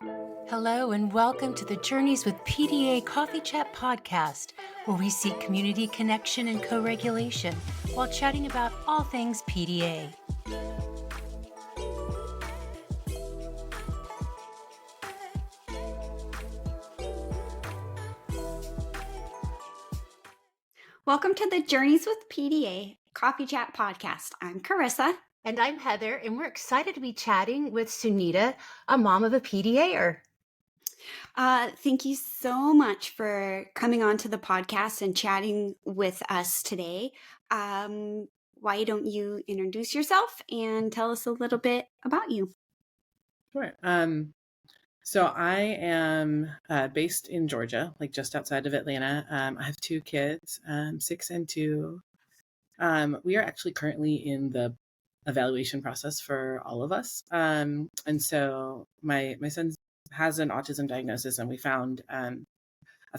Hello and welcome to the Journeys with PDA Coffee Chat podcast, where we seek community connection and co-regulation while chatting about all things PDA. Welcome to the Journeys with PDA Coffee Chat podcast. I'm Kerissa. And I'm Heather, and we're excited to be chatting with Sunita, a mom of a PDA-er. Thank you so much for coming on to the podcast and chatting with us today. Why don't you introduce yourself and tell us a little bit about you? Sure. So I am based in Georgia, like just outside of Atlanta. I have two kids, 6 and 2. We are actually currently in the evaluation process for all of us. And so my son has an autism diagnosis, and we found a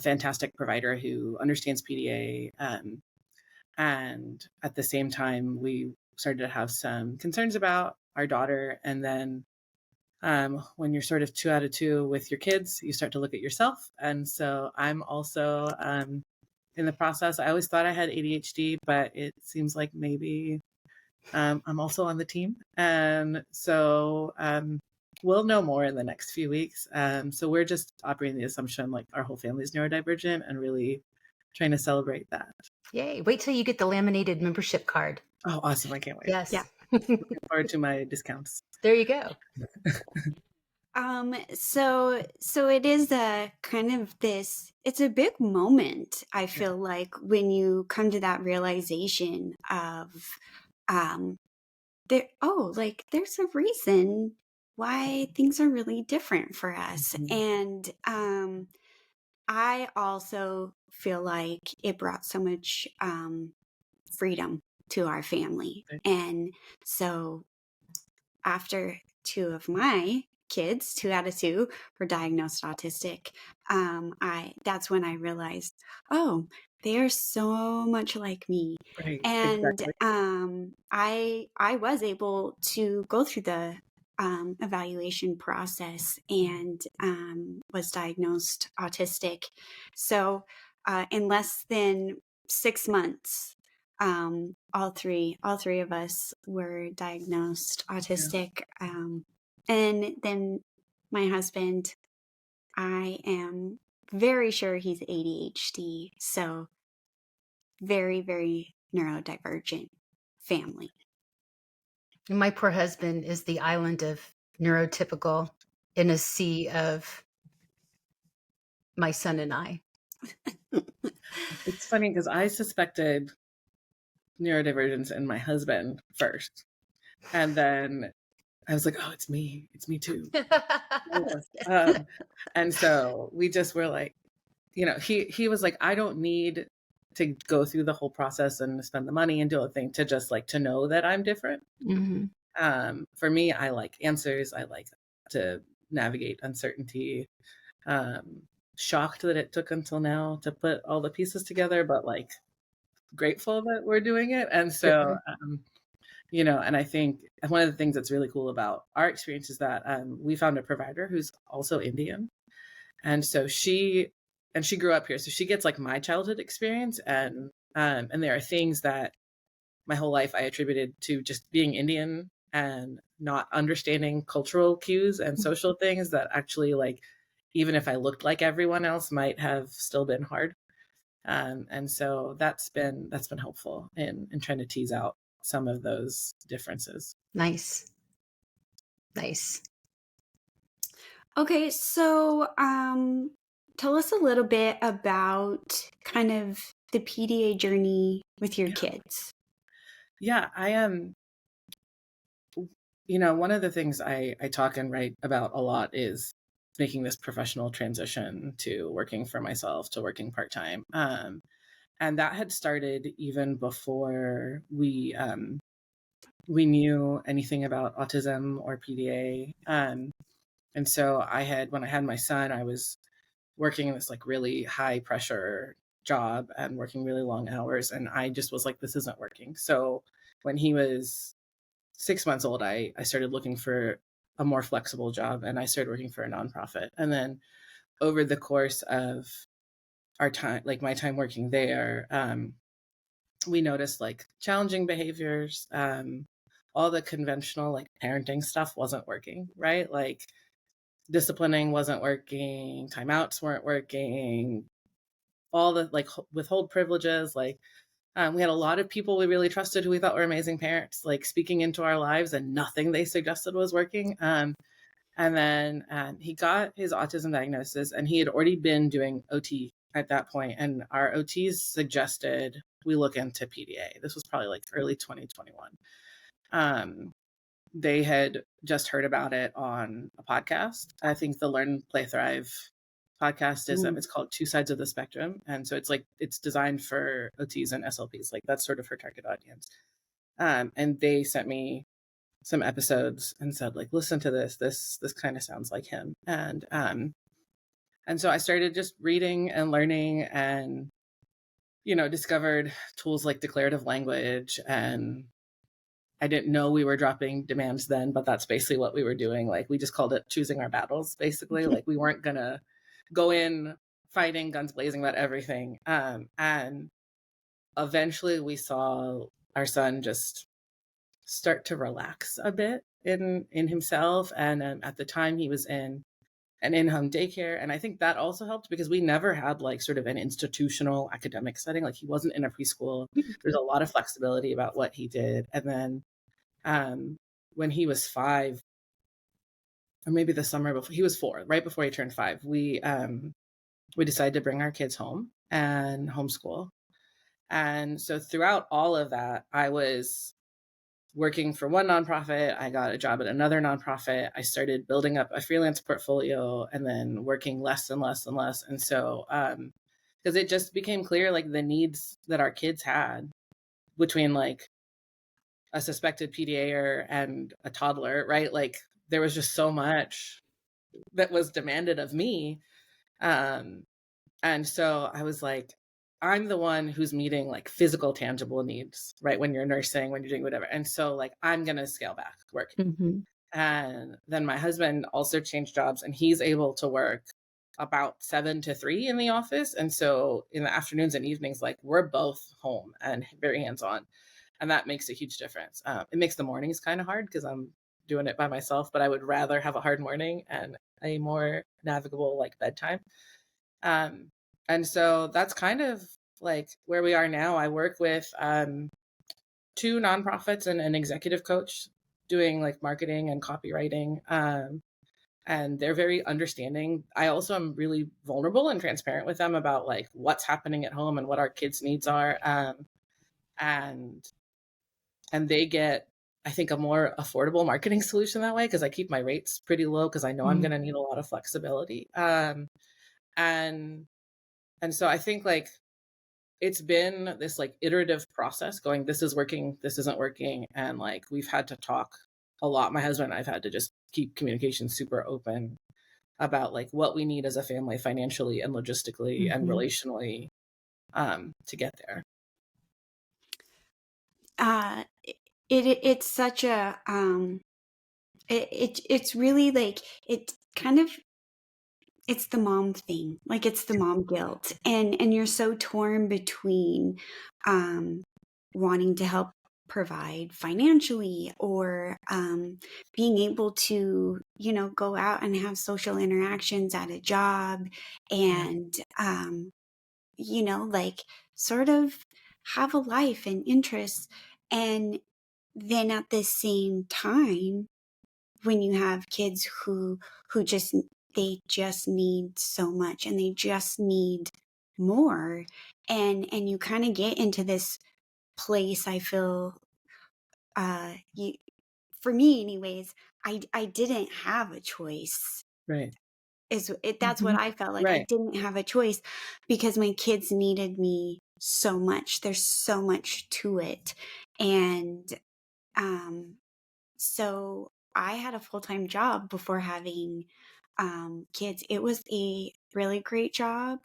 fantastic provider who understands PDA. And at the same time, we started to have some concerns about our daughter. And then when you're sort of 2 out of 2 with your kids, you start to look at yourself. And so I'm also in the process. I always thought I had ADHD, but it seems like maybe I'm also on the team. And so we'll know more in the next few weeks. So we're just operating the assumption like our whole family is neurodivergent and really trying to celebrate that. Yay. Wait till you get the laminated membership card. Oh, awesome. I can't wait. Yes. Yeah. Looking forward to my discounts. There you go. So it is it's a big moment, I feel like, when you come to that realization of, there's a reason why things are really different for us. Mhm. And, I also feel like it brought so much, freedom to our family. Right. And so after 2 of my kids, 2 out of 2, were diagnosed autistic, that's when I realized, oh, they are so much like me. Right. And Exactly. I was able to go through the evaluation process and was diagnosed autistic. So in less than 6 months, all three of us were diagnosed autistic. And then my husband, I am very sure he's ADHD. So very, very neurodivergent family. My poor husband is the island of neurotypical in a sea of my son and I. It's funny because I suspected neurodivergence in my husband first. And then I was like, oh, it's me. It's me too. And so we just were like, he was like, I don't need to go through the whole process and spend the money and do a thing to just like to know that I'm different. Mm-hmm. For me, I like answers. I like to navigate uncertainty. Shocked that it took until now to put all the pieces together, but like grateful that we're doing it. And so, and I think one of the things that's really cool about our experience is that we found a provider who's also Indian. And so she grew up here. So she gets like my childhood experience. And there are things that my whole life I attributed to just being Indian and not understanding cultural cues and social things that actually, like, even if I looked like everyone else, might have still been hard. And so that's been helpful in trying to tease out some of those differences. Nice. Okay, so tell us a little bit about kind of the PDA journey with your kids. Yeah, I am. One of the things I talk and write about a lot is making this professional transition to working for myself, to working part-time. And that had started even before we knew anything about autism or PDA. And so when I had my son, I was working in this like really high pressure job and working really long hours. And I just was like, this isn't working. So when he was 6 months old, I started looking for a more flexible job, and I started working for a nonprofit. And then over the course of our time, like my time working there, we noticed like challenging behaviors. All the conventional like parenting stuff wasn't working, right? Like disciplining wasn't working, timeouts weren't working, all the like withhold privileges. Like we had a lot of people we really trusted who we thought were amazing parents, like speaking into our lives, and nothing they suggested was working. And then he got his autism diagnosis, and he had already been doing OT at that point. And our OTs suggested we look into PDA. This was probably like early 2021. They had just heard about it on a podcast. I think the Learn, Play, Thrive podcast is it's called Two Sides of the Spectrum. And so it's like, it's designed for OTs and SLPs. Like that's sort of her target audience. And they sent me some episodes and said like, listen to this kind of sounds like him. And so I started just reading and learning, and discovered tools like declarative language. And I didn't know we were dropping demands then, but that's basically what we were doing. Like we just called it choosing our battles, basically. Like we weren't gonna go in fighting guns blazing about everything. And eventually we saw our son just start to relax a bit in himself. And at the time he was in an in-home daycare. And I think that also helped because we never had like sort of an institutional academic setting. Like he wasn't in a preschool. There's a lot of flexibility about what he did. And then when he was 5, or maybe the summer before, he was 4, right before he turned 5, we decided to bring our kids home and homeschool. And so throughout all of that, I was working for one nonprofit. I got a job at another nonprofit. I started building up a freelance portfolio, and then working less and less and less. And so, because it just became clear, like the needs that our kids had between like a suspected PDA and a toddler, right? Like there was just so much that was demanded of me. And so I was like, I'm the one who's meeting like physical, tangible needs, right? When you're nursing, when you're doing whatever. And so like, I'm going to scale back work. And then my husband also changed jobs, and he's able to work about 7 to 3 in the office. And so in the afternoons and evenings, like we're both home and very hands-on. And that makes a huge difference. It makes the mornings kind of hard because I'm doing it by myself, but I would rather have a hard morning and a more navigable like bedtime. And so that's kind of like where we are now. I work with 2 nonprofits and an executive coach doing like marketing and copywriting. And they're very understanding. I also am really vulnerable and transparent with them about like what's happening at home and what our kids' needs are. And they get, I think, a more affordable marketing solution that way, because I keep my rates pretty low because I know I'm going to need a lot of flexibility. And so I think like it's been this like iterative process going, this is working, this isn't working. And like we've had to talk a lot. My husband and I've had to just keep communication super open about like what we need as a family financially and logistically and relationally to get there. It's such a it's really like it kind of, it's the mom thing, like it's the mom guilt, and you're so torn between wanting to help provide financially, or being able to go out and have social interactions at a job, and like sort of have a life and interests. And then at the same time, when you have kids who just, they just need so much, and they just need more, and you kind of get into this place, I feel, for me anyways, I didn't have a choice. Right. That's what I felt like. Right. I didn't have a choice because my kids needed me so much. There's so much to it. And so I had a full-time job before having kids. It was a really great job.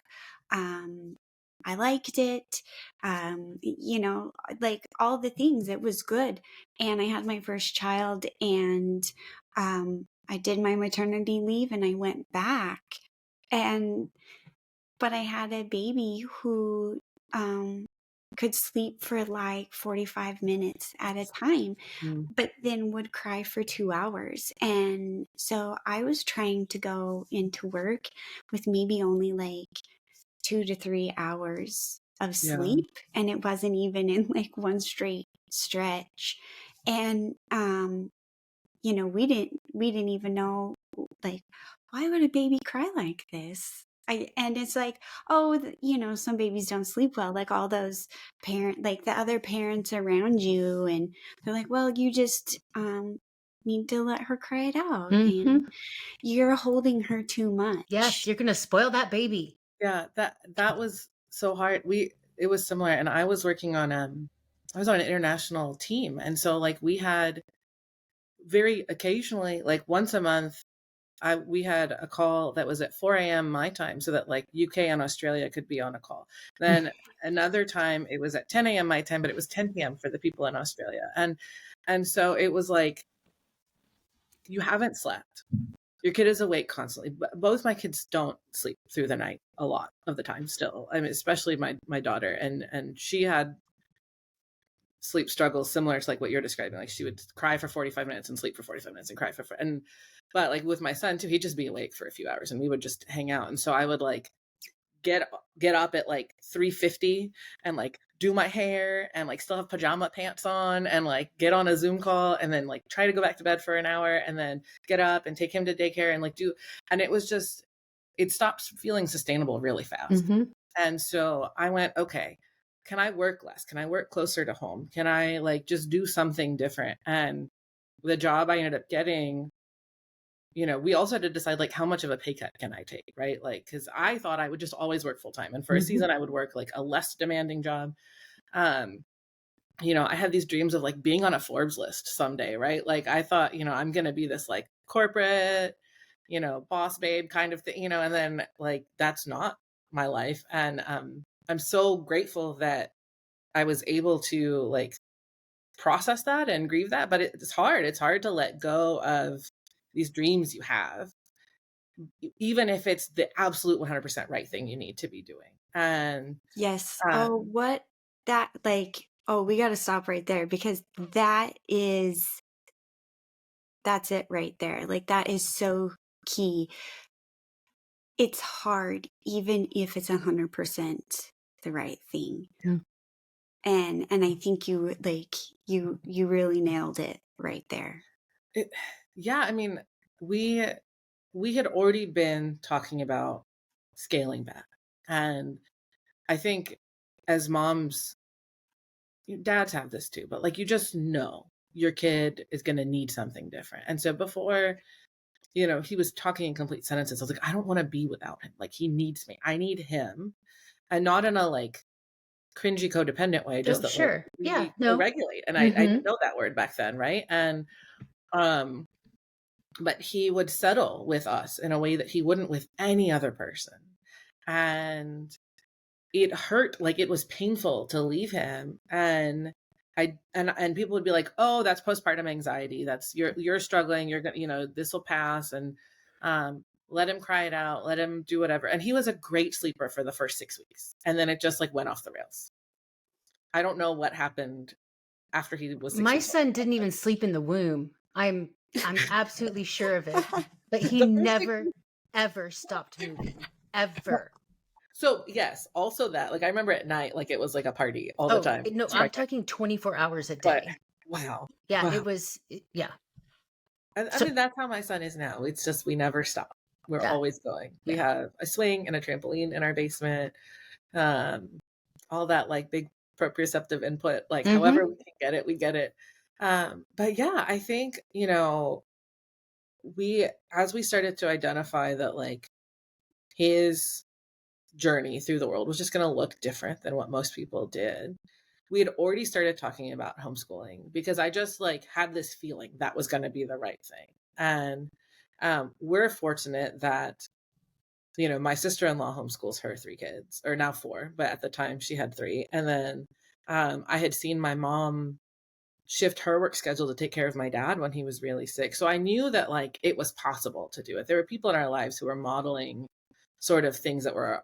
I liked it. Like all the things, it was good. And I had my first child, and I did my maternity leave and I went back, but I had a baby who could sleep for like 45 minutes at a time, but then would cry for 2 hours. And so I was trying to go into work with maybe only like 2 to 3 hours of sleep, and it wasn't even in like one straight stretch. And we didn't even know, like, why would a baby cry like this? And it's like, oh, some babies don't sleep well, like all those like the other parents around you, and they're like, well, you just need to let her cry it out, and you're holding her too much. Yes, you're gonna spoil that baby. Yeah, that was so hard. It was similar, and I was working on I was on an international team, and so like we had very occasionally, like once a month, we had a call that was at 4 a.m. my time, so that like UK and Australia could be on a call. Then another time it was at 10 a.m. my time, but it was 10 p.m. for the people in Australia, and so it was like, you haven't slept. Your kid is awake constantly. Both my kids don't sleep through the night a lot of the time still. I mean, especially my daughter, and she had sleep struggles similar to like what you're describing. Like she would cry for 45 minutes and sleep for 45 minutes and cry but like with my son too, he'd just be awake for a few hours and we would just hang out. And so I would like get up at like 3:50 and like do my hair and like still have pajama pants on and like get on a Zoom call and then like try to go back to bed for an hour and then get up and take him to daycare and like and it was just, it stops feeling sustainable really fast. And so I went, okay, can I work less? Can I work closer to home? Can I like just do something different? And the job I ended up getting, we also had to decide like how much of a pay cut can I take, right? Like, because I thought I would just always work full time, and for a season I would work like a less demanding job. I had these dreams of like being on a Forbes list someday, right? Like I thought, I'm gonna be this like corporate, boss babe kind of thing, and then like that's not my life. And I'm so grateful that I was able to like process that and grieve that, but it's hard. It's hard to let go of these dreams you have, even if it's the absolute 100% right thing you need to be doing. And yes. We got to stop right there, because that's it right there. Like that is so key. It's hard, even if it's 100% the right thing. And I think you really nailed it right there. I mean, we had already been talking about scaling back. And I think as moms, dads have this too, but like you just know your kid is going to need something different. And so before, he was talking in complete sentences, I was like, I don't want to be without him. Like he needs me. I need him. And not in a like cringy codependent way, just that sure. we co-regulate. And I didn't know that word back then, right? And but he would settle with us in a way that he wouldn't with any other person. And it hurt, like it was painful to leave him. And people would be like, oh, that's postpartum anxiety. That's you're struggling. You're gonna, this will pass. And let him cry it out. Let him do whatever. And he was a great sleeper for the first 6 weeks. And then it just like went off the rails. I don't know what happened after he was 6 My son didn't even sleep in the womb. I'm absolutely sure of it. But he never, ever stopped moving. Ever. So yes, also that, like I remember at night, like it was like a party all the time. No, I'm talking 24 hours a day. But, wow. Yeah, wow. it was, yeah. I mean, that's how my son is now. It's just, we never stop. We're always going. We have a swing and a trampoline in our basement. All that like big proprioceptive input, like however we can get it, we get it. But yeah, I think, as we started to identify that like his journey through the world was just going to look different than what most people did, we had already started talking about homeschooling, because I just like had this feeling that was going to be the right thing. And we're fortunate that, my sister-in-law homeschools her 3 kids, or now 4, but at the time she had 3. And then I had seen my mom shift her work schedule to take care of my dad when he was really sick. So I knew that like it was possible to do it. There were people in our lives who were modeling sort of things that were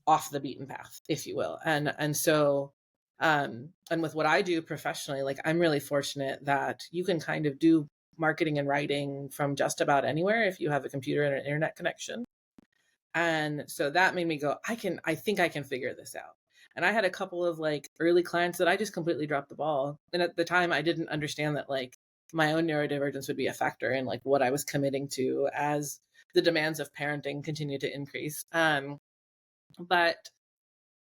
off the beaten path, if you will. And so and with what I do professionally, like I'm really fortunate that you can kind of do marketing and writing from just about anywhere if you have a computer and an internet connection. And so that made me go, I think I can figure this out. And I had a couple of like early clients that I just completely dropped the ball. And at the time I didn't understand that like my own neurodivergence would be a factor in like what I was committing to as the demands of parenting continue to increase. But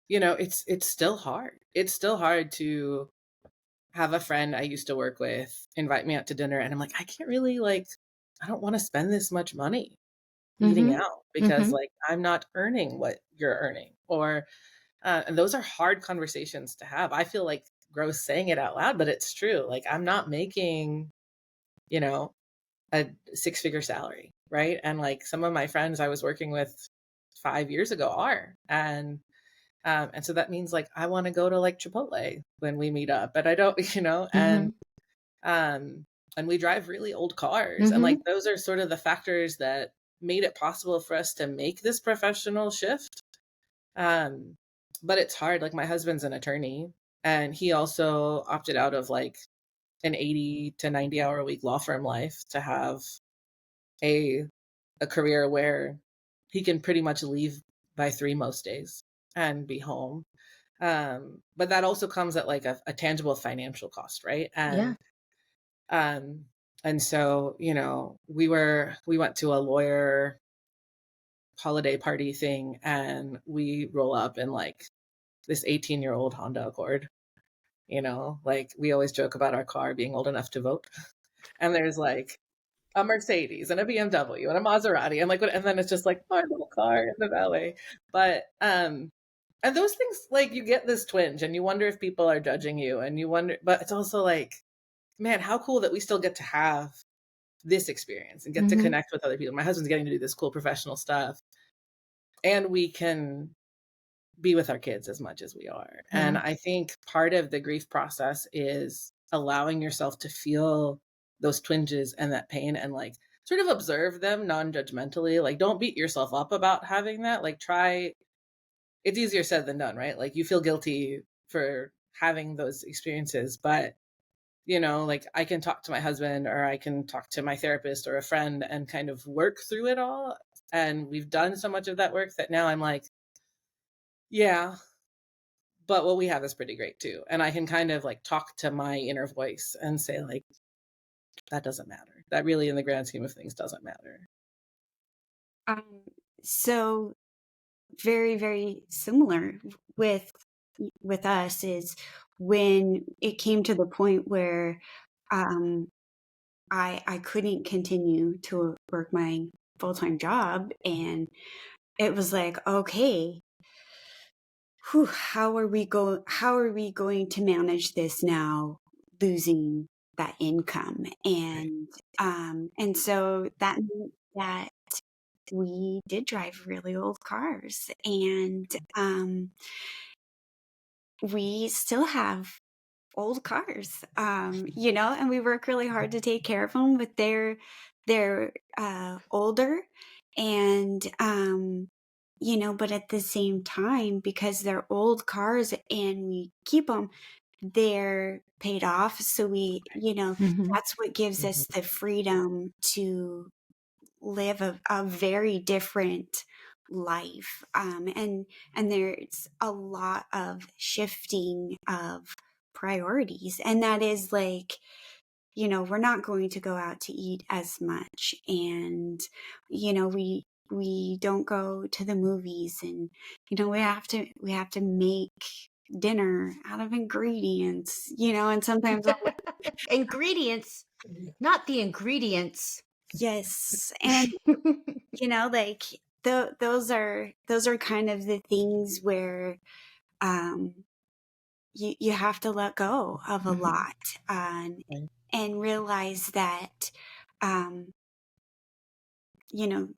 you know, it's still hard. It's still hard to have a friend I used to work with invite me out to dinner and I'm like, I can't really like, I don't want to spend this much money eating Mm-hmm. out because Mm-hmm. like I'm not earning what you're earning. Or and those are hard conversations to have. I feel like gross saying it out loud, but it's true. Like I'm not making, you know, a 6-figure salary, right? And like some of my friends I was working with 5 years ago are. And so that means like I want to go to like Chipotle when we meet up, but I don't, you know, Mm-hmm. and we drive really old cars. And Mm-hmm. like those are sort of the factors that made it possible for us to make this professional shift. Um, but it's hard. Like my husband's an attorney and he also opted out of like an 80 to 90 hour a week law firm life to have a a career where he can pretty much leave by 3 most days and be home. But that also comes at like a tangible financial cost, right? Yeah. Um and so, you know, we went to a lawyer holiday party thing and we roll up in like this 18-year-old Honda Accord, you know, like we always joke about our car being old enough to vote. And there's like a Mercedes and a BMW and a Maserati and like what, and then it's just like our little car in the valet. But and those things, like you get this twinge and you wonder if people are judging you and you wonder, but it's also like, man, how cool that we still get to have this experience and get to Mm-hmm. connect with other people. My husband's getting to do this cool professional stuff and we can be with our kids as much as we are. Yeah. And I think part of the grief process is allowing yourself to feel those twinges and that pain and like sort of observe them non-judgmentally. Like don't beat yourself up about having that. Like try, it's easier said than done, right? Like you feel guilty for having those experiences, but you know, like I can talk to my husband or I can talk to my therapist or a friend and kind of work through it all. And we've done so much of that work that now I'm like, yeah, but what we have is pretty great too. And I can kind of like talk to my inner voice and say like, that doesn't matter. That really in the grand scheme of things doesn't matter. Um, so very, very similar with us is when it came to the point where I couldn't continue to work my full-time job, and it was like, okay, how are we going to manage this now, losing that income? And so that meant that we did drive really old cars, and we still have old cars, and we work really hard to take care of them, but they're older, and but at the same time, because they're old cars and we keep them, they're paid off, so Mm-hmm. that's what gives us the freedom to live a very different life, and there's a lot of shifting of priorities, and that is like, we're not going to go out to eat as much, and we don't go to the movies, and we have to make dinner out of ingredients, and sometimes Ingredients, not the ingredients. yes, and like those are kind of the things where um you have to let go of a Mhm. lot, and realize that um you know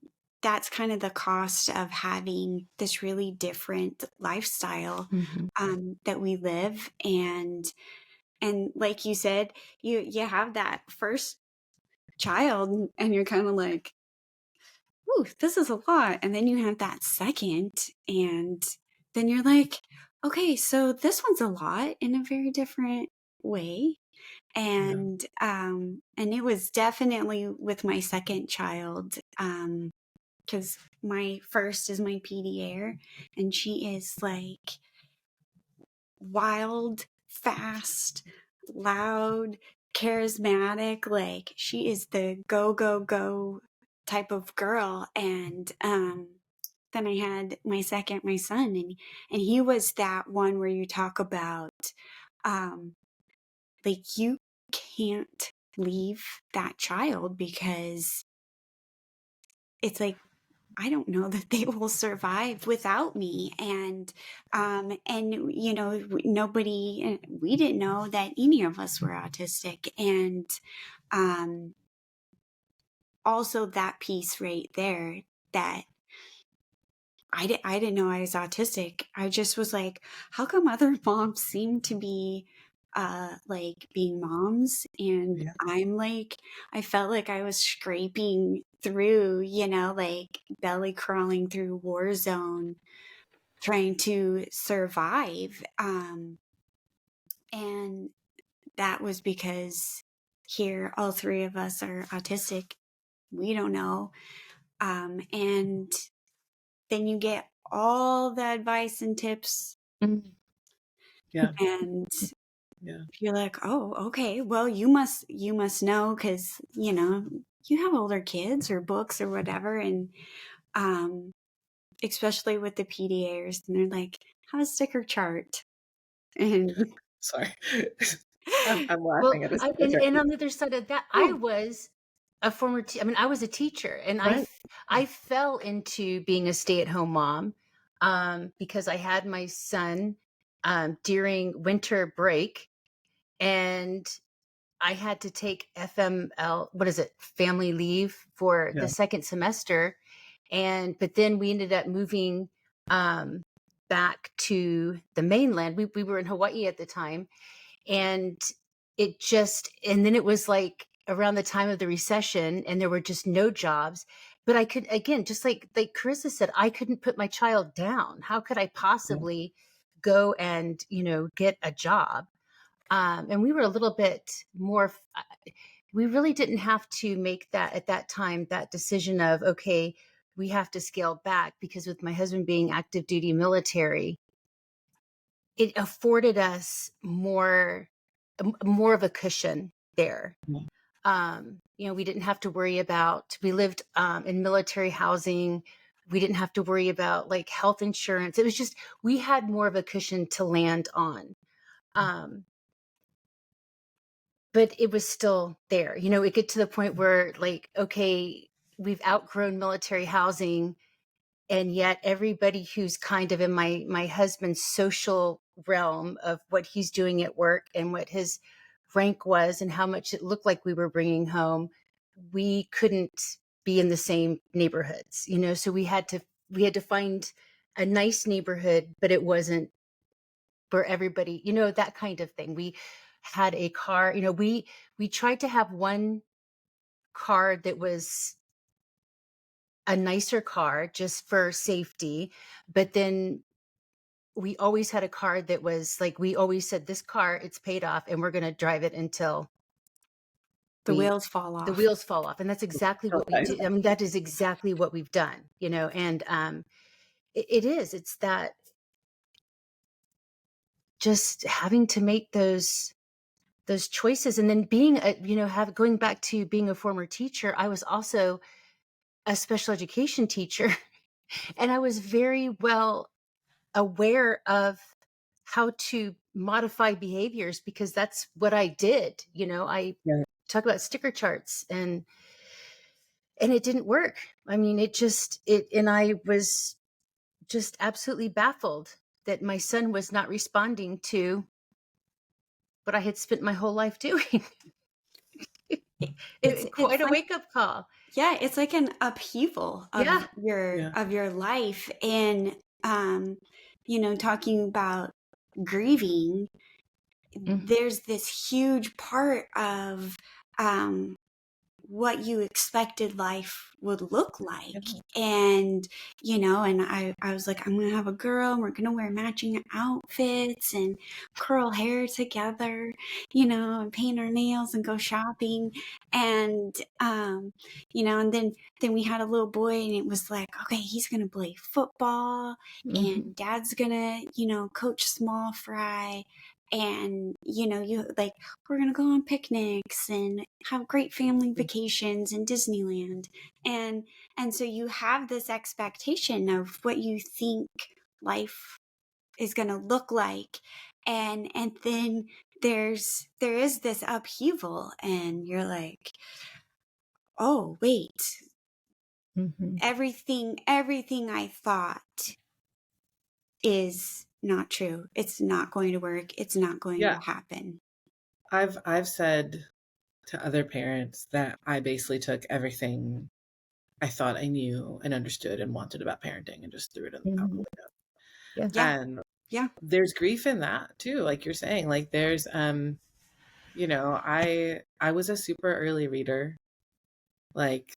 that's kind of the cost of having this really different lifestyle Mhm. that we live, and And like you said, you have that first child and you're kind of like, ooh, this is a lot. And then you have that second, and then you're like, okay, so this one's a lot in a very different way. And it was definitely with my second child, because my first is my PDA, and she is like wild, fast, loud, charismatic. Like she is the go, go, go type of girl. And then I had my second, my son, and he was that one where you talk about like you can't leave that child because it's like I don't know that they will survive without me. And you know, nobody, we didn't know that any of us were autistic. And um, also that piece right there, that I didn't know I was autistic. I just was like, how come other moms seem to be like being moms, and Yeah. I'm like, I felt like I was scraping through, you know, like belly crawling through war zone trying to survive. And that was because here all three of us are autistic. We don't know. And then you get all the advice and tips, Yeah. and Yeah. you're like, oh, okay, well, you must know, because you know you have older kids or books or whatever. And um especially with the PDAs, and they're like, have a sticker chart. And Sorry. I'm Well, laughing at this. and on the other side of that, I oh, was a former, I mean, I was a teacher, and Right. I fell into being a stay-at-home mom because I had my son during winter break, and I had to take FML, what is it, family leave for Yeah. the second semester. But then we ended up moving um, back to the mainland. We were in Hawaii at the time. And and then it was like around the time of the recession, and there were just no jobs. But I could, again, just like Kerissa said, I couldn't put my child down. How could I Yeah. possibly go and, get a job? And we were a little bit more, we really didn't have to make that at that time, that decision of, okay, we have to scale back, because with my husband being active duty military, it afforded us more of a cushion there. Yeah. We didn't have to worry about, we lived in military housing. We didn't have to worry about like health insurance. It was just, we had more of a cushion to land on. But it was still there. It get to the point where like, okay, we've outgrown military housing, and yet everybody who's kind of in my husband's social realm of what he's doing at work and what his rank was and how much it looked like we were bringing home, we couldn't be in the same neighborhoods, so we had to find a nice neighborhood, but it wasn't for everybody, that kind of thing. We had a car, we tried to have one car that was a nicer car just for safety. But then we always had a car that was like, we always said, this car, it's paid off, and we're going to drive it until the we wheels fall the off. wheels fall off. And that's exactly So what we nice. do. I mean, that is exactly what we've done, and it's that, just having to make those choices. And then being going back to being a former teacher, I was also a special education teacher. And I was very well aware of how to modify behaviors, because that's what I did. I Yeah. talk about sticker charts, and it didn't work. I mean, and I was just absolutely baffled that my son was not responding to what I had spent my whole life doing. It's Quite a like, wake up call. yeah, it's like an upheaval Yeah. Yeah. of your life. And talking about grieving, there's this huge part of what you expected life would look like. And, and I was like, I'm going to have a girl and we're going to wear matching outfits and curl hair together, and paint our nails and go shopping. And, and then we had a little boy and it was like, okay, he's going to play football and dad's going to, coach small fry. And, you like, we're going to go on picnics and have great family vacations in Disneyland. And so you have this expectation of what you think life is going to look like. And then there is this upheaval and you're like, oh, wait, everything I thought is not true. It's not going to work. It's not going to happen. I've said to other parents that I basically took everything I thought I knew and understood and wanted about parenting and just threw it out the window. And there's grief in that too, like you're saying. Like there's I was a super early reader. Like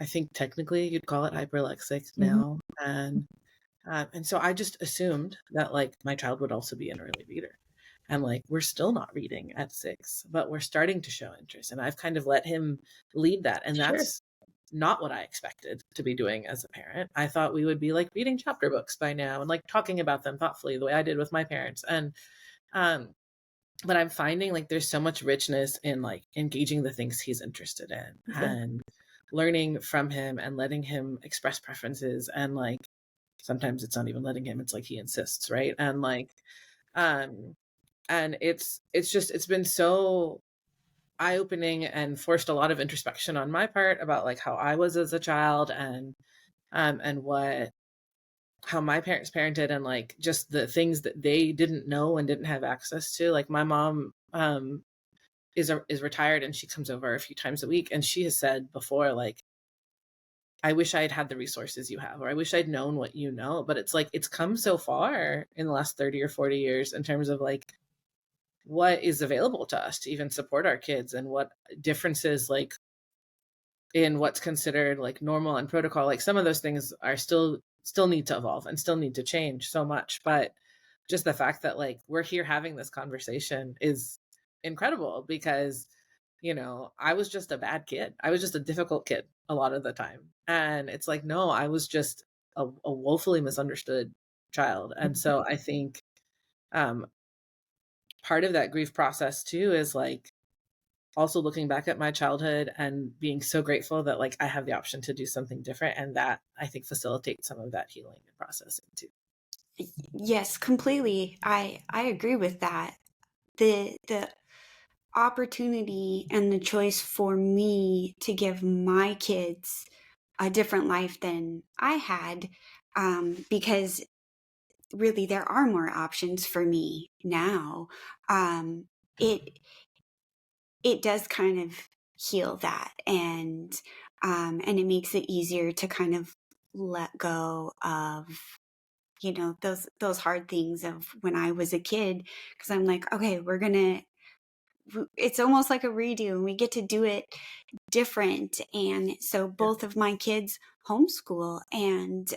I think technically you'd call it hyperlexic now. And so I just assumed that like my child would also be an early reader. And like, we're still not reading at 6, but we're starting to show interest. And I've kind of let him lead that. And that's not what I expected to be doing as a parent. I thought we would be like reading chapter books by now and like talking about them thoughtfully the way I did with my parents. And, but I'm finding like there's so much richness in like engaging the things he's interested in and learning from him and letting him express preferences. And like, sometimes it's not even letting him, it's like he insists. Right. And like, and it's been so eye-opening and forced a lot of introspection on my part about like how I was as a child and how my parents parented and like just the things that they didn't know and didn't have access to. Like my mom is retired and she comes over a few times a week, and she has said before, like, I wish I had had the resources you have, or I wish I'd known what you know. But it's like, it's come so far in the last 30 or 40 years in terms of like what is available to us to even support our kids and what differences like in what's considered like normal and protocol. Like some of those things are still need to evolve and still need to change so much. But just the fact that like we're here having this conversation is incredible because, I was just a bad kid. I was just a difficult kid a lot of the time. And it's like, no, I was just a woefully misunderstood child. And so I think part of that grief process too is like also looking back at my childhood and being so grateful that like I have the option to do something different, and that I think facilitates some of that healing and processing too. Yes, completely. I agree with that. The opportunity and the choice for me to give my kids a different life than I had, because really there are more options for me now. It does kind of heal that, and it makes it easier to kind of let go of those hard things of when I was a kid, because I'm like, okay, it's almost like a redo and we get to do it different. And so both of my kids homeschool, and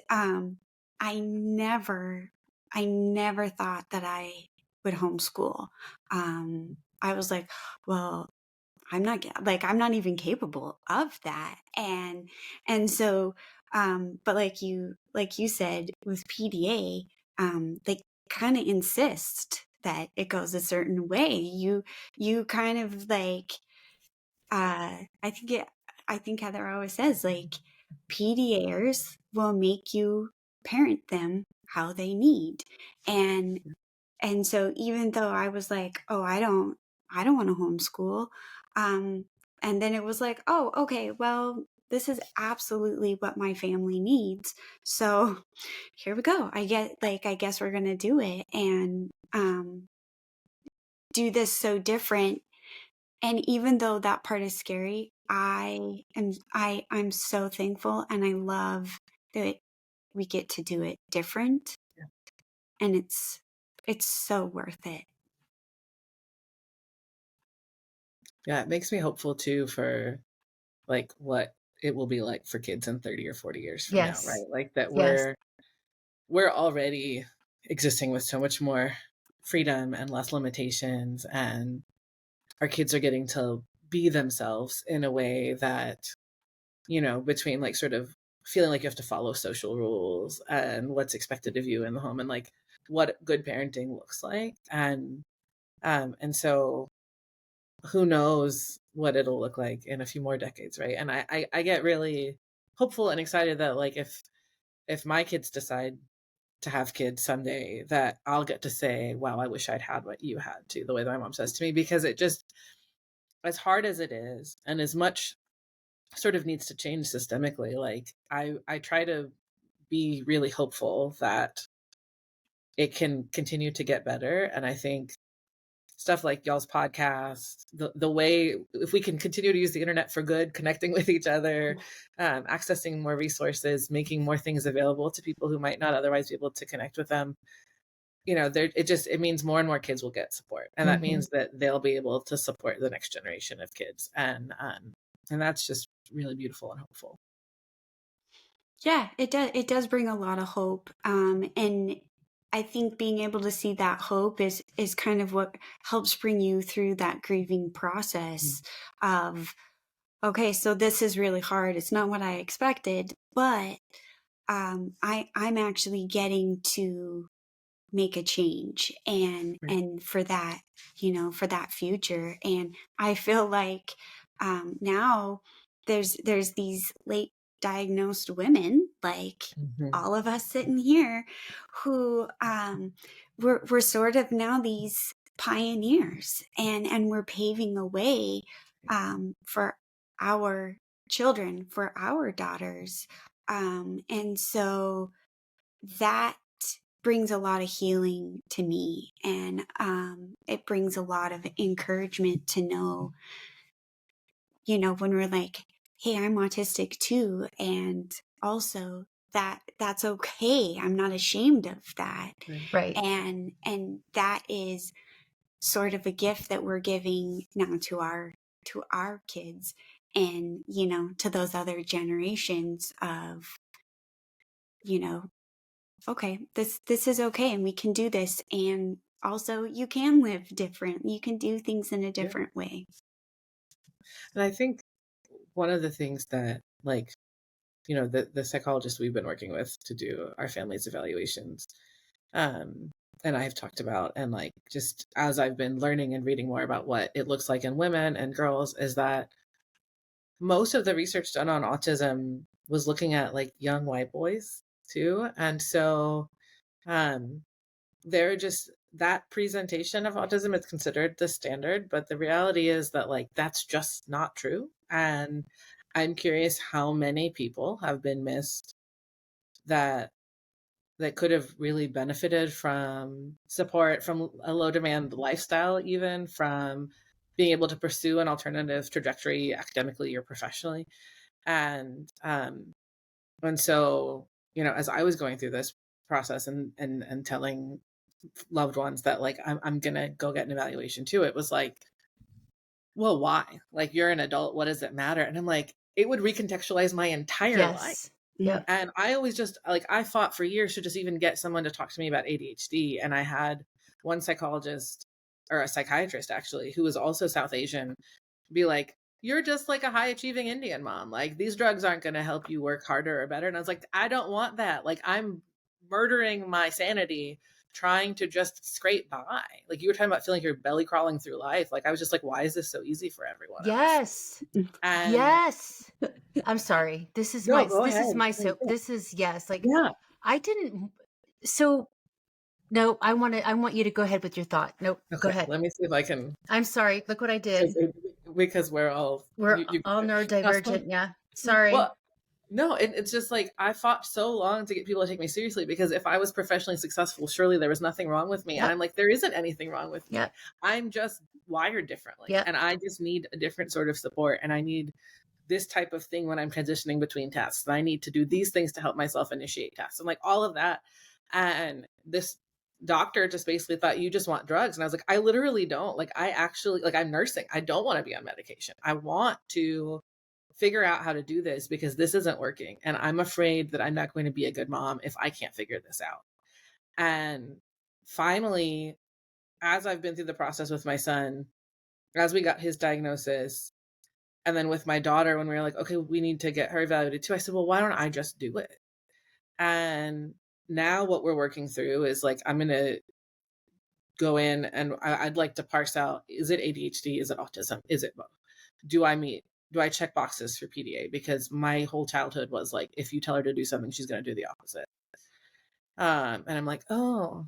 I never thought that I would homeschool. I was like, well, I'm not even capable of that. And so, but like you said with PDA, they kind of insist that it goes a certain way. You kind of like, I think Heather always says like, PDAers will make you parent them how they need. And so even though I was like, oh, I don't want to homeschool. And then it was like, oh, okay, well, this is absolutely what my family needs. So here we go. I guess we're going to do it and do this so different. And even though that part is scary, I'm so thankful, and I love that we get to do it different. And it's so worth it. Yeah, it makes me hopeful too for like what it will be like for kids in 30 or 40 years from now, right? Yes. Like that Yes. we're already existing with so much more freedom and less limitations, and our kids are getting to be themselves in a way that, between like sort of feeling like you have to follow social rules and what's expected of you in the home and like what good parenting looks like. And so who knows what it'll look like in a few more decades, right? And I get really hopeful and excited that like if my kids decide to have kids someday, that I'll get to say, wow, I wish I'd had what you had too, the way that my mom says to me, because it just, as hard as it is and as much sort of needs to change systemically, like I try to be really hopeful that it can continue to get better. And I think stuff like y'all's podcast, the way, if we can continue to use the internet for good, connecting with each other, accessing more resources, making more things available to people who might not otherwise be able to connect with them, it means more and more kids will get support, and that means that they'll be able to support the next generation of kids, and that's just really beautiful and hopeful. Yeah, it does bring a lot of hope. And I think being able to see that hope is kind of what helps bring you through that grieving process of, okay, so this is really hard. It's not what I expected, but I'm actually getting to make a change, and Right. for that, for that future. And I feel like now there's these late diagnosed women like Mhm. all of us sitting here who we're sort of now these pioneers, and we're paving a way for our children, for our daughters. And so that brings a lot of healing to me, and it brings a lot of encouragement to know, when we're like, hey, I'm autistic too, and also that's okay. I'm not ashamed of that. Right. Right. And that is sort of a gift that we're giving now to our kids, and to those other generations of, you know okay, this is okay, and we can do this, and also you can live different, you can do things in a Yeah. different way. And I think one of the things that, like, the psychologist we've been working with to do our family's evaluations, um, and I've talked about, and like just as I've been learning and reading more about what it looks like in women and girls, is that most of the research done on autism was looking at like young white boys too. And so um, they're just, that presentation of autism is considered the standard, but the reality is that like that's just not true. And I'm curious how many people have been missed that could have really benefited from support, from a low demand lifestyle, even from being able to pursue an alternative trajectory academically or professionally. And so, as I was going through this process and telling loved ones that like I'm gonna go get an evaluation too, it was like, well, why? Like, you're an adult, what does it matter? And I'm like, it would recontextualize my entire life. Yes. Yep. And I always just like, I fought for years to just even get someone to talk to me about ADHD. And I had one psychologist, or a psychiatrist actually, who was also South Asian, be like, you're just like a high achieving Indian mom. Like, these drugs aren't going to help you work harder or better. And I was like, I don't want that. Like, I'm murdering my sanity trying to just scrape by. Like, you were talking about feeling like you're belly crawling through life. Like, I was just like, why is this so easy for everyone else? Yes. And Yes. I'm sorry. no, go ahead. This is, yes. Like, Yeah. I didn't, so no, I want you to go ahead with your thought. Nope. Go Okay. ahead. Let me see if I can, I'm sorry. Look what I did. because we're all, We're you all now, so, neurodivergent. Yeah. Sorry. well, no, it's just like I fought so long to get people to take me seriously, because if I was professionally successful, surely there was nothing wrong with me. And Yep. I'm like, there isn't anything wrong with me. Yep. I'm just wired differently. Yep. And I just need a different sort of support. And I need this type of thing when I'm transitioning between tasks. And I need to do these things to help myself initiate tasks and like all of that. And this doctor just basically thought you just want drugs. And I was like, I literally don't. Like, I actually, like, I'm nursing. I don't want to be on medication. I want to figure out how to do this because this isn't working. And I'm afraid that I'm not going to be a good mom if I can't figure this out. And finally, as I've been through the process with my son, as we got his diagnosis, and then with my daughter, when we were like, okay, we need to get her evaluated too, I said, well, why don't I just do it? And now what we're working through is like, I'm going to go in and I'd like to parse out, is it ADHD? Is it autism? Is it both? Do I check boxes for PDA? Because my whole childhood was like, if you tell her to do something, she's going to do the opposite. And I'm like, oh,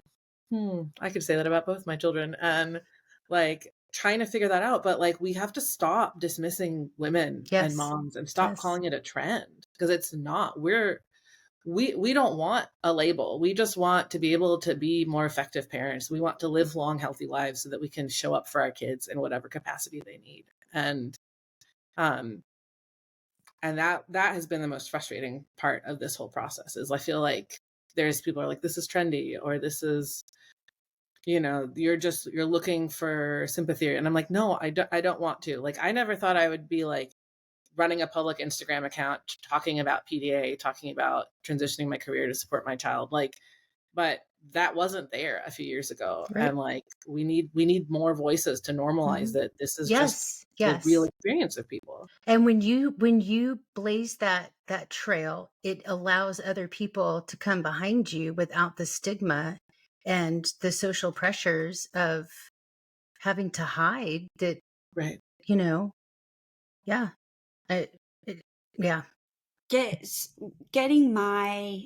I could say that about both my children. And like trying to figure that out. But like, we have to stop dismissing women and Yes. moms and stop Yes. calling it a trend, because it's not. We don't want a label. We just want to be able to be more effective parents. We want to live long, healthy lives so that we can show up for our kids in whatever capacity they need. And that has been the most frustrating part of this whole process. Is I feel like there's people are like, this is trendy, or this is, you're looking for sympathy. And I'm like, no, I don't want to. Like, I never thought I would be like running a public Instagram account, talking about PDA, talking about transitioning my career to support my child. Like, but that wasn't there a few years ago. Right. And like, we need more voices to normalize that this is just the Yes. real experience of people. And when you blaze that trail, it allows other people to come behind you without the stigma and the social pressures of having to hide that, Right. Yeah. Yeah. Getting my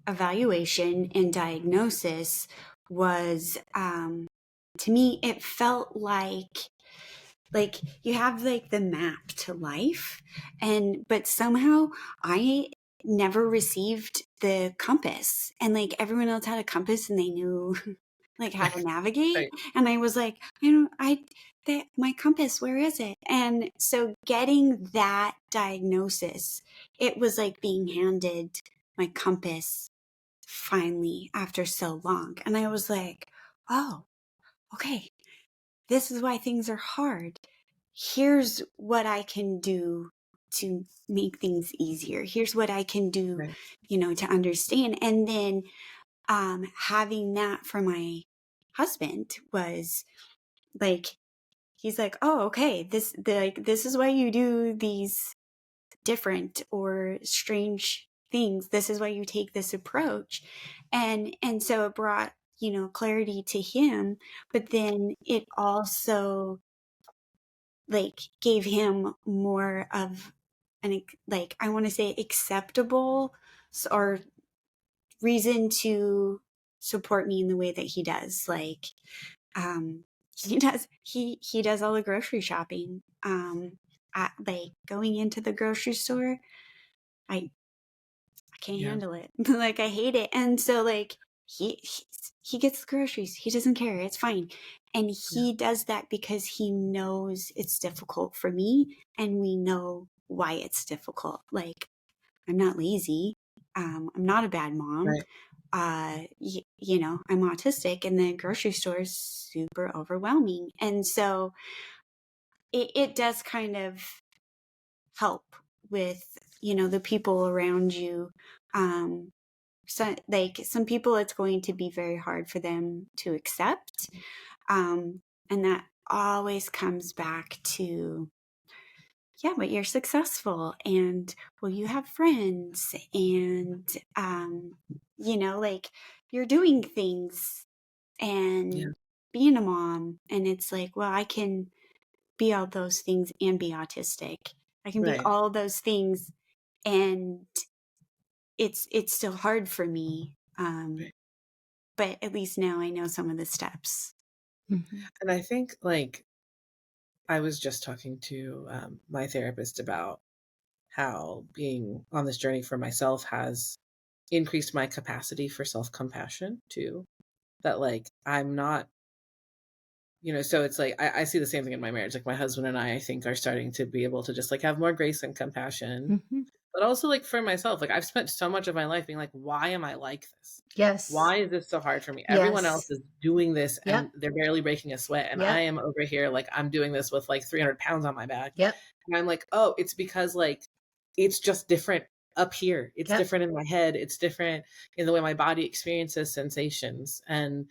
evaluation and diagnosis was, to me, it felt like you have like the map to life, but somehow I never received the compass, and like everyone else had a compass and they knew like how to navigate. Right. And I was like, my compass, where is it? And so getting that diagnosis, it was like being handed my compass finally after so long. And I was like, oh, okay, this is why things are hard. Here's what I can do to make things easier. Here's what I can do, Right. To understand. And then having that for my husband was like, he's like, oh, okay, this is why you do these different or strange things. This is why you take this approach. And so it brought, clarity to him, but then it also like gave him more of an, like, I want to say acceptable or reason to support me in the way that he does. Like, he does all the grocery shopping. Like going into the grocery store, I can't handle it. Like, I hate it. And so like he gets the groceries. He doesn't care. It's fine. And he does that because he knows it's difficult for me, and we know why it's difficult. Like, I'm not lazy. I'm not a bad mom. Right. I'm autistic, and the grocery store is super overwhelming. And so it does kind of help with, the people around you. So like some people, it's going to be very hard for them to accept. And that always comes back to, but you're successful, and well, you have friends, and like you're doing things and being a mom, and it's like, well, I can be all those things and be autistic. I can be all those things, and it's still hard for me. But at least now I know some of the steps. Mm-hmm. And I think, like, I was just talking to my therapist about how being on this journey for myself has increased my capacity for self-compassion too. That like, I'm not, so it's like, I see the same thing in my marriage. Like, my husband and I think, are starting to be able to just like have more grace and compassion. Mm-hmm. but also like for myself, like I've spent so much of my life being like, why am I like this? Yes. Why is this so hard for me? Everyone else Yes. is doing this Yep. and they're barely breaking a sweat. And I Yep. am over here, like I'm doing this with like 300 pounds on my back. Yep. And I'm like, oh, it's because like it's just different up here. It's Yep. different in my head. It's different in the way my body experiences sensations. Um,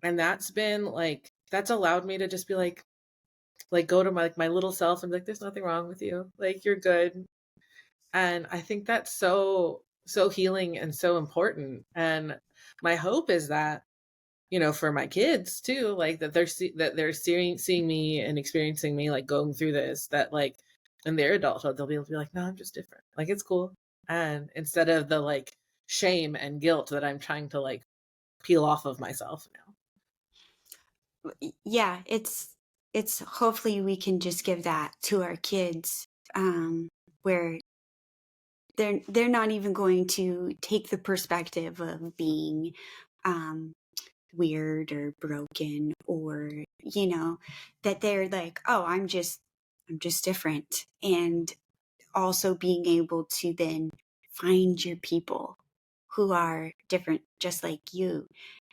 and that's been like, that's allowed me to just be like go to my like my little self and be like, there's nothing wrong with you. Like you're good. And I think that's so healing and so important. And my hope is that, you know, for my kids too, like that they're seeing me and experiencing me like going through this, that like in their adulthood they'll be able to be like, no, I'm just different. Like it's cool. And instead of the like shame and guilt that I'm trying to like peel off of myself now. Yeah, it's hopefully we can just give that to our kids, where they're not even going to take the perspective of being um weird or broken, or that they're like, oh, I'm just different. And also being able to then find your people who are different just like you.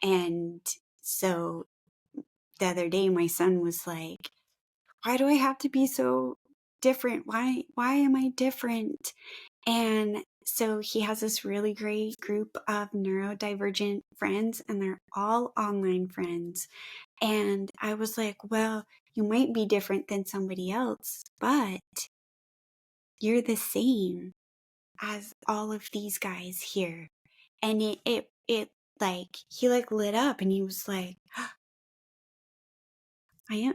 And so the other day my son was like, why do I have to be so different? Why am I different? And so he has this really great group of neurodivergent friends, and they're all online friends. And I was like, well, you might be different than somebody else, but you're the same as all of these guys here. And it like, he like lit up and he was like, I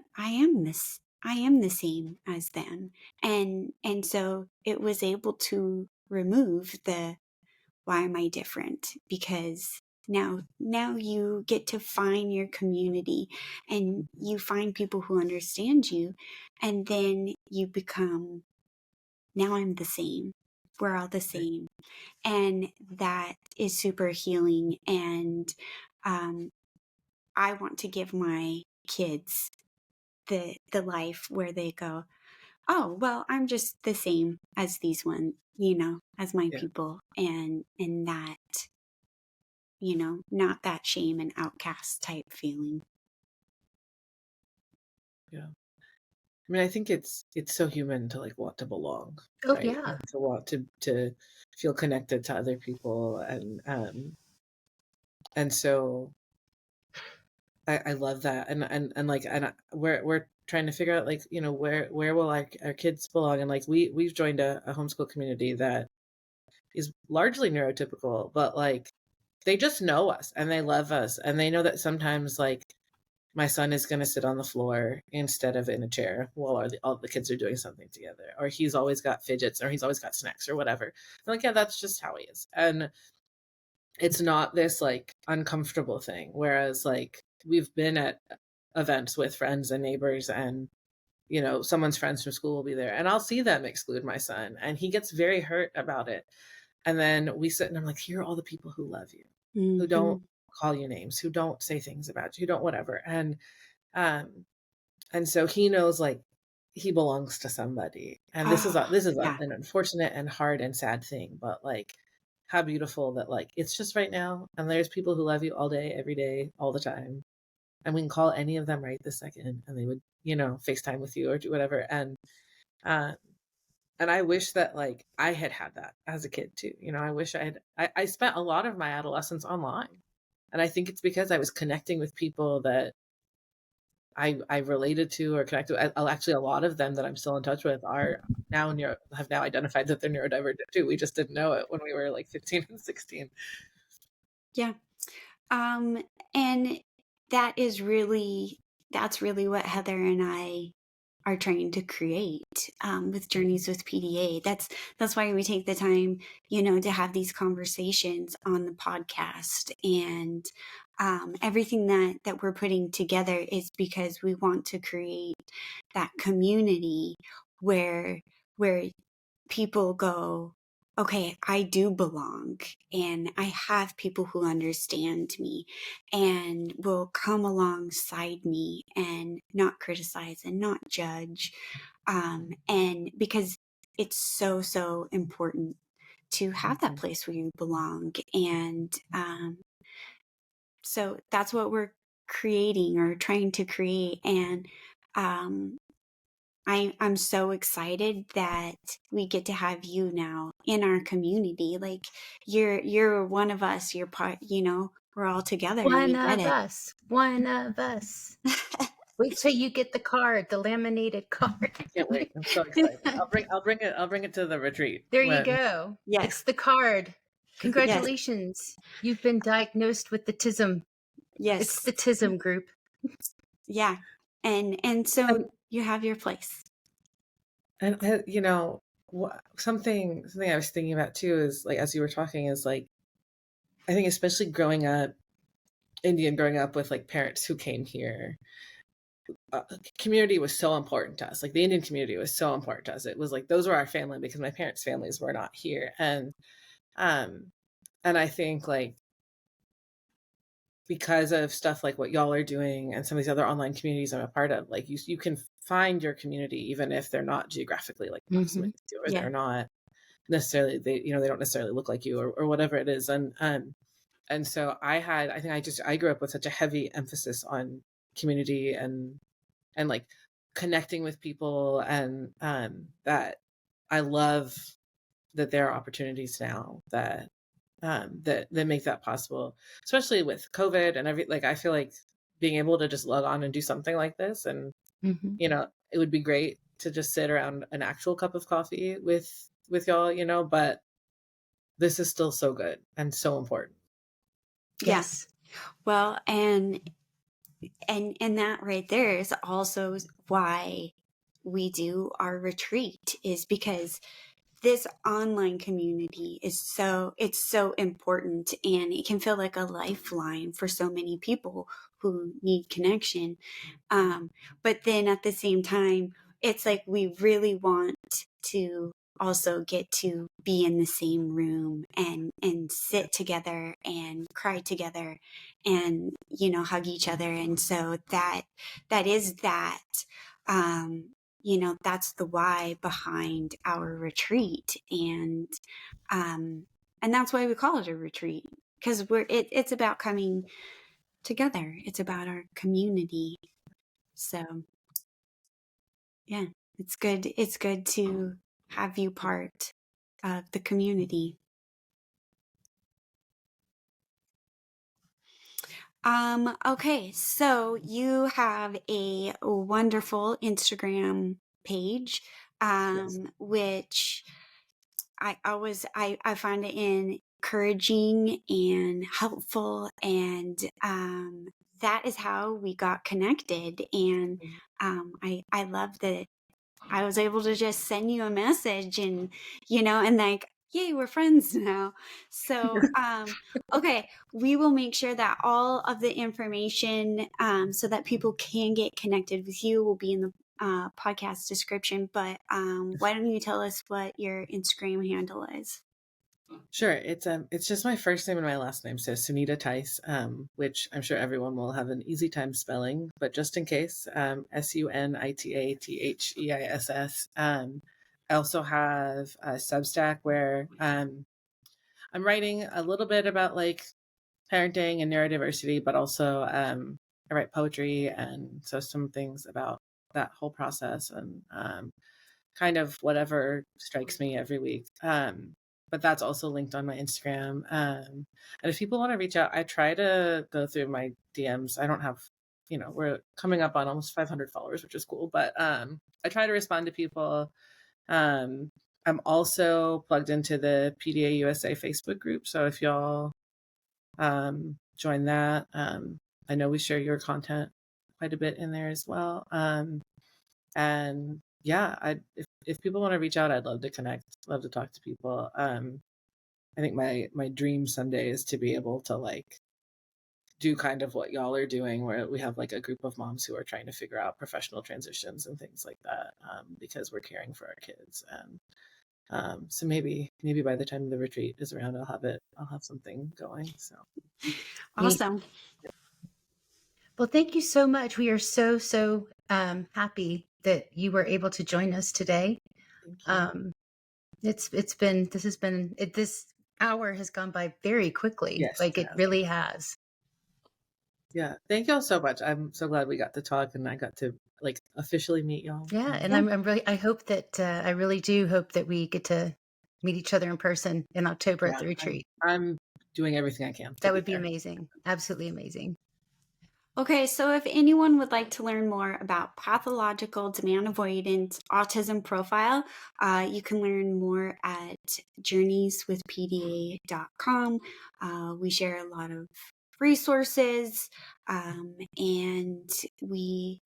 am the same as them. And so it was able to remove the, why am I different? Because now you get to find your community, and you find people who understand you, and then you become, now I'm the same. We're all the same. And that is super healing. And um, I want to give my kids the life where they go, oh, well, I'm just the same as these one, as my Yeah. people. And that, not that shame and outcast type feeling. Yeah. I mean, I think it's so human to like want to belong, Oh, right? yeah. And to want to feel connected to other people, and so I love that, and like we're trying to figure out like, you know, where will our kids belong, and like we've joined a homeschool community that is largely neurotypical, but like they just know us and they love us, and they know that sometimes like my son is going to sit on the floor instead of in a chair while all the kids are doing something together, or he's always got fidgets, or he's always got snacks or whatever. I'm like, yeah, that's just how he is. And it's not this like uncomfortable thing. Whereas like we've been at events with friends and neighbors, and you know, someone's friends from school will be there and I'll see them exclude my son and he gets very hurt about it. And then we sit and I'm like, here are all the people who love you, who Mm-hmm. don't call you names, who don't say things about you, who don't whatever. Um and so he knows like he belongs to somebody. And Oh, this is yeah. an unfortunate and hard and sad thing, but like how beautiful that like it's just right now and there's people who love you all day, every day, all the time. And we can call any of them right this second and they would, you know, FaceTime with you or do whatever. Uh and I wish that like I had that as a kid too. You know, I wish I spent a lot of my adolescence online. And I think it's because I was connecting with people that I related to or connected with. Actually, a lot of them that I'm still in touch with are now have now identified that they're neurodivergent too. We just didn't know it when we were like 15 and 16. Yeah. And that is really, that's really what Heather and I are trying to create, with Journeys with PDA. That's why we take the time, to have these conversations on the podcast. And everything that we're putting together is because we want to create that community where people go, okay, I do belong, and I have people who understand me and will come alongside me and not criticize and not judge. And because it's so, so important to have that place where you belong. And so that's what we're creating or trying to create. And um, I'm so excited that we get to have you now in our community. Like you're one of us. You're part. We're all together and One we get of it. us. One of us. Wait till you get the card, the laminated card. Can't wait. I'm so excited. I'll bring it to the retreat There you when go. Yes. It's the card. Yes. Congratulations. You've been diagnosed with the TISM. It's Yes. the TISM group. Yeah. And so you have your place. and something I was thinking about too is like as you were talking is like I think especially growing up Indian, growing up with like parents who came here, community was so important to us. Like the Indian community was so important to us. It was like those were our family because my parents' families were not here, um, and I think like because of stuff like what y'all are doing and some of these other online communities I'm a part of, like you can find your community even if they're not geographically like proximity to you, or Yeah. they're not necessarily they don't necessarily look like you or whatever it is. And so I grew up with such a heavy emphasis on community and like connecting with people, and that I love that there are opportunities now that that make that possible, especially with COVID and like I feel like being able to just log on and do something like this, and it would be great to just sit around an actual cup of coffee with y'all, but this is still so good and so important. Yes. Well, and that right there is also why we do our retreat, is because this online community is it's so important, and it can feel like a lifeline for so many people who need connection. But then at the same time, it's like we really want to also get to be in the same room and sit together and cry together and hug each other. And so that is that um that's the why behind our retreat. And that's why we call it a retreat, because it's about coming together. It's about our community. So yeah, it's good to have you part of the community. Okay, so you have a wonderful Instagram page, Yes. which I find it encouraging and helpful, and that is how we got connected. And I love that I was able to just send you a message, and and like, yay, we're friends now. So okay, we will make sure that all of the information so that people can get connected with you will be in the podcast description. But why don't you tell us what your Instagram handle is? Sure. It's just my first name and my last name, so Sunita Theiss, which I'm sure everyone will have an easy time spelling, but just in case, SUNITATHEISS. I also have a Substack where I'm writing a little bit about like parenting and neurodiversity, but also I write poetry, and so some things about that whole process, and kind of whatever strikes me every week. But that's also linked on my Instagram. And if people want to reach out, I try to go through my DMs. I don't have, we're coming up on almost 500 followers, which is cool, but I try to respond to people. I'm also plugged into the PDA USA Facebook group. So if y'all join that, I know we share your content quite a bit in there as well. And yeah, if people want to reach out, I'd love to connect, love to talk to people. I think my dream someday is to be able to like do kind of what y'all are doing, where we have like a group of moms who are trying to figure out professional transitions and things like that, because we're caring for our kids. And so maybe by the time the retreat is around, I'll have something going. So Awesome. Well, thank you so much. We are so happy that you were able to join us today. thank you. This hour has gone by very quickly. Yes, Like it it has. really has. Yeah. Thank y'all so much. I'm so glad we got to talk and I got to like officially meet y'all. Yeah, and Yeah. I hope that I really do hope that we get to meet each other in person in October at Yeah, the retreat. I'm doing everything I can to That be would be there. amazing. Absolutely amazing. Okay, so if anyone would like to learn more about pathological demand avoidance autism profile, you can learn more at journeyswithpda.com. We share a lot of resources, and we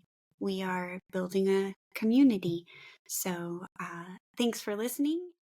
are building a community. So thanks for listening.